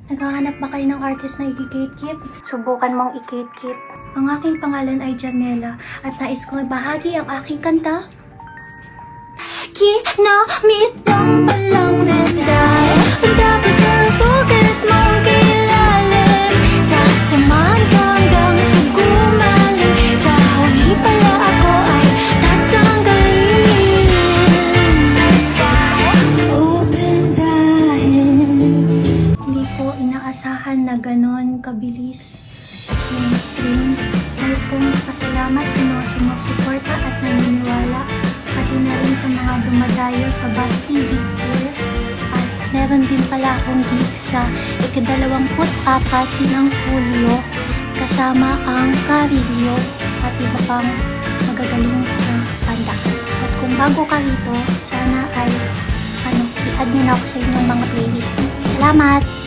Naghahanap ba kayo ng artist na i-gatekeep? Subukan mong i-gatekeep. Ang aking pangalan ay Jamela at nais kong ibahagi ang aking kanta. Ginamit lang palang menday, tapos ang sugat mong kailalim. Sasamahan ka hanggang sa gumaling, sa huli pala ako ay tatanggalin. Open dahil hindi ko inaasahan na ganon kabilis yung stream. Nais kong pasalamat sa mga sumusuporta at naniniwala, pati na rin sa mga dumadayo sa Busking Gig Tour. At meron din pala akong gig sa ika-24 ng Hulyo kasama ang Carillo at iba pang magagaling na banda. At kung bago ka rito, sana ay i-add nyo na ako sa inyong mga playlist. Salamat!